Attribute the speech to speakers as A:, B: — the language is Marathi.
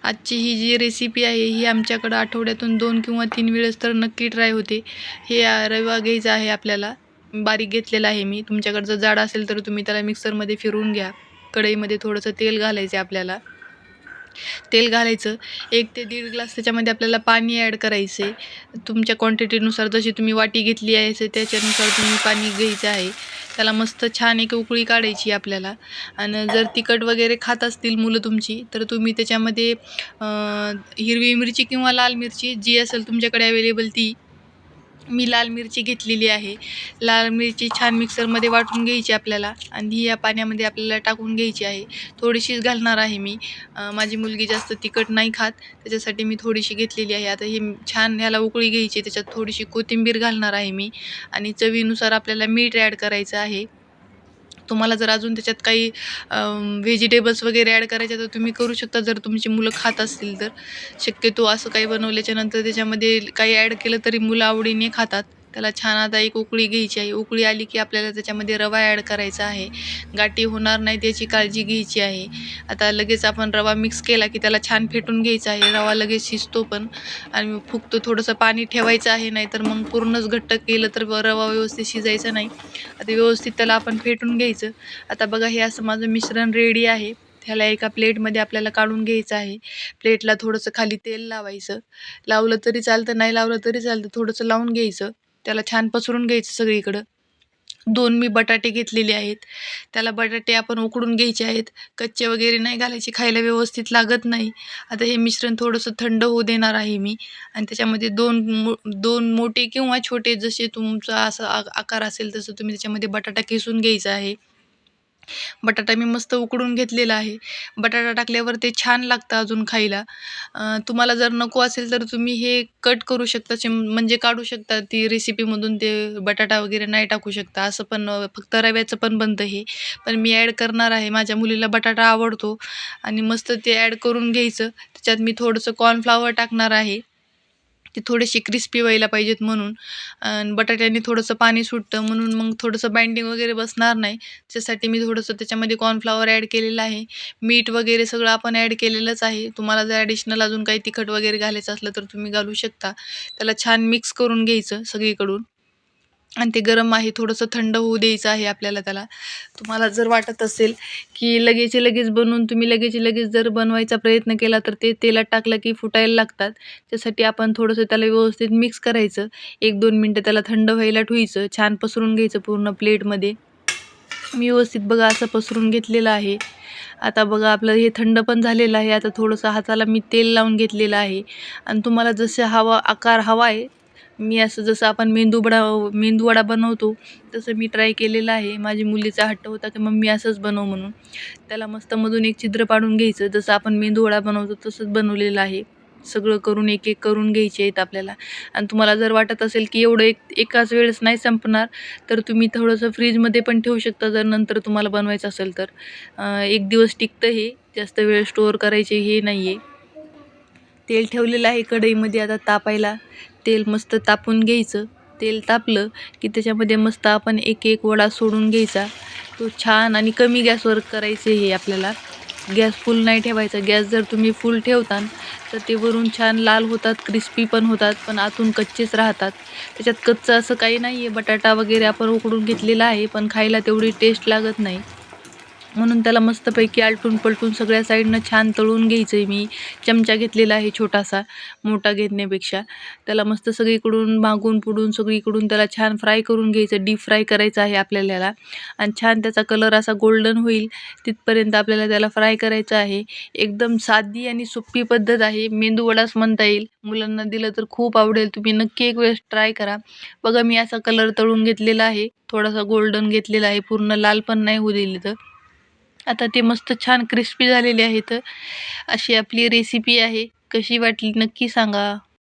A: आजची ही जी रेसिपी आहे ही आमच्याकडं आठवड्यातून 2 किंवा 3 वेळेस तर नक्की ट्राय होते. हे रवा घ्यायचा आहे आपल्याला. बारीक घेतलेला आहे मी. तुमच्याकडं जर जाड असेल तर तुम्ही त्याला मिक्सरमध्ये फिरवून घ्या. कढईमध्ये थोडंसं तेल घालायचं आहे आपल्याला. तेल घालायचं. 1 ते दीड ग्लास त्याच्यामध्ये आपल्याला पाणी ॲड करायचं आहे. तुमच्या क्वांटिटीनुसार जशी तुम्ही वाटी घेतली आहे त्याच्यानुसार तुम्ही पाणी घ्यायचं आहे. त्याला मस्त छान एक उकळी काढायची आपल्याला. आणि जर तिखट वगैरे खात असतील मुलं तुमची तर तुम्ही त्याच्यामध्ये हिरवी मिरची किंवा लाल मिरची जी असेल तुमच्याकडे अवेलेबल ती. मी लाल मिरची घेतलेली आहे. लाल मिरची छान मिक्सरमध्ये वाटून घ्यायची आपल्याला आणि ही या पाण्यामध्ये आपल्याला टाकून घ्यायची आहे. थोडीशीच घालणार आहे मी. माझी मुलगी जास्त तिखट नाही खात, त्याच्यासाठी मी थोडीशी घेतलेली आहे. आता ही छान ह्याला उकळी घ्यायची. त्याच्यात थोडीशी कोथिंबीर घालणार आहे मी आणि चवीनुसार आपल्याला मीठ ॲड करायचं आहे. तुम्हाला जर अजून त्याच्यात काही व्हेजिटेबल्स वगैरे ॲड करायचे तर तुम्ही करू शकता, जर तुमची मुलं खात असतील तर. शक्यतो असं काही बनवल्याच्यानंतर त्याच्यामध्ये काही ॲड केलं तरी मुलं आवडीने खातात. त्याला छान आता एक उकळी घ्यायची आहे. उकळी आली की आपल्याला त्याच्यामध्ये रवा ॲड करायचा आहे. गाठी होणार नाहीत याची काळजी घ्यायची आहे. आता लगेच आपण रवा मिक्स केला की त्याला छान फेटून घ्यायचा आहे. रवा लगेच शिजतो पण आणि फुगतो. थोडंसं पाणी ठेवायचं आहे, नाहीतर मग पूर्णच घट्ट केलं तर रवा व्यवस्थित शिजायचा नाही. आता व्यवस्थित त्याला आपण फेटून घ्यायचं. आता बघा हे असं माझं मिश्रण रेडी आहे. ह्याला एका प्लेटमध्ये आपल्याला काढून घ्यायचं आहे. प्लेटला थोडंसं खाली तेल लावायचं. लावलं तरी चालतं, नाही लावलं तरी चालतं. थोडंसं लावून घ्यायचं. त्याला छान पसरून घ्यायचं सगळीकडं. 2 मी बटाटे घेतलेले आहेत. त्याला बटाटे आपण उकडून घ्यायचे आहेत. कच्चे वगैरे नाही घालायचे, खायला व्यवस्थित लागत नाही. आता हे मिश्रण थोडंसं थंड होऊ देणार आहे मी आणि त्याच्यामध्ये 2 मोठे किंवा छोटे जसे तुमचा असा आकार असेल तसं तुम्ही त्याच्यामध्ये बटाटा किसून घ्यायचा आहे. बटाटा मी मस्त उकडून घेतलेला आहे. बटाटा टाकल्यावर ते छान लागतं अजून खायला. तुम्हाला जर नको असेल तर तुम्ही हे कट करू शकता, म्हणजे काढू शकता ती रेसिपीमधून, ते बटाटा वगैरे नाही टाकू शकता. असं पण फक्त रव्याचं पण बनतं हे. पण मी ॲड करणार आहे. माझ्या मुलीला बटाटा आवडतो आणि मस्त ते ॲड करून घ्यायचं. त्याच्यात मी थोडंसं कॉर्नफ्लॉवर टाकणार आहे. ते थोडेसे क्रिस्पी व्हायला पाहिजेत म्हणून. आणि बटाट्याने थोडंसं पाणी सुटतं म्हणून मग थोडंसं बाइंडिंग वगैरे बसणार नाही. त्याच्यासाठी मी थोडंसं त्याच्यामध्ये कॉर्नफ्लॉवर ॲड केलेलं आहे. मीठ वगैरे सगळं आपण ॲड केलेलंच आहे. तुम्हाला जर ॲडिशनल अजून काही तिखट वगैरे घालायचं असलं तर तुम्ही घालू शकता. त्याला छान मिक्स करून घ्यायचं सगळीकडून आणि ते गरम आहे, थोडंसं थंड होऊ द्यायचं आहे आपल्याला त्याला. तुम्हाला जर वाटत असेल की लगेचच्या लगेच बनवून तुम्ही लगेचच्या लगेच जर बनवायचा प्रयत्न केला तर ते तेलात टाकलं की फुटायला लागतात. त्यासाठी आपण थोडंसं त्याला व्यवस्थित मिक्स करायचं. 1-2 मिनटं त्याला थंड व्हायला ठेवायचं. छान पसरून घ्यायचं पूर्ण प्लेटमध्ये. मी व्यवस्थित बघा असं पसरून घेतलेलं आहे. आता बघा आपलं हे थंड पण झालेलं आहे. आता थोडंसं हाताला मी तेल लावून घेतलेलं आहे आणि तुम्हाला जसं आकार हवा आहे, मी असं जसं आपण मेंदूवडा बनवतो तसं मी ट्राय केलेलं आहे. माझी मुलीचा हट्ट होता की मम्मी असंच बनव म्हणून. त्याला मस्त मधून एक छिद्र पाडून घ्यायचं. जसं आपण मेंदूवडा बनवतो तसंच बनवलेलं आहे. सगळं करून एक एक करून घ्यायचे आहेत आपल्याला. आणि तुम्हाला जर वाटत असेल की एवढं एकाच वेळेस नाही संपणार तर तुम्ही थोडंसं फ्रीजमध्ये पण ठेवू शकता, जर नंतर तुम्हाला बनवायचं असेल तर. 1 दिवस टिकतं हे, जास्त वेळ स्टोअर करायचे हे नाही आहे. तेल ठेवलेलं आहे कढईमध्ये आता तापायला. तेल मस्त तापून घ्यायचं. तेल तापलं की त्याच्यामध्ये मस्त आपण एक एक वडा सोडून घ्यायचा. तो छान आणि कमी गॅसवर करायचं हे आपल्याला. गॅस फुल नाही ठेवायचा. गॅस जर तुम्ही फुल ठेवता तर ते वरून छान लाल होतात, क्रिस्पी पण होतात, पण आतून कच्चेच राहतात. त्याच्यात कच्चं असं काही नाही आहे. बटाटा वगैरे आपण उकडून घेतलेला आहे, पण खायला तेवढी टेस्ट लागत नाही. म्हणून त्याला मस्तपैकी आलटून-पलटून सगळ्या साईडनं छान तळून घ्यायचं आहे मी. चमचा घेतलेला आहे छोटासा, मोठा घेण्यापेक्षा. त्याला मस्त सगळीकडून मागून-पुढून सगळीकडून त्याला छान फ्राय करून घ्यायचं. डीप फ्राय करायचं आहे आपल्याला याला आणि छान त्याचा कलर असा गोल्डन होईल तिथपर्यंत आपल्याला त्याला फ्राय करायचं आहे. एकदम साधी आणि सोपी पद्धत आहे. मेंदूवडाच म्हणता येईल. मुलांना दिलं तर खूप आवडेल. तुम्ही नक्की एक वेळेस ट्राय करा. बघा मी असा कलर तळून घेतलेला आहे. थोडासा गोल्डन घेतलेला आहे. पूर्ण लाल पण नाही होऊ दिली तर. आता ते मस्त छान क्रिस्पी झालेले आहेत. अशी आपली रेसिपी आहे. कशी वाटली नक्की सांगा.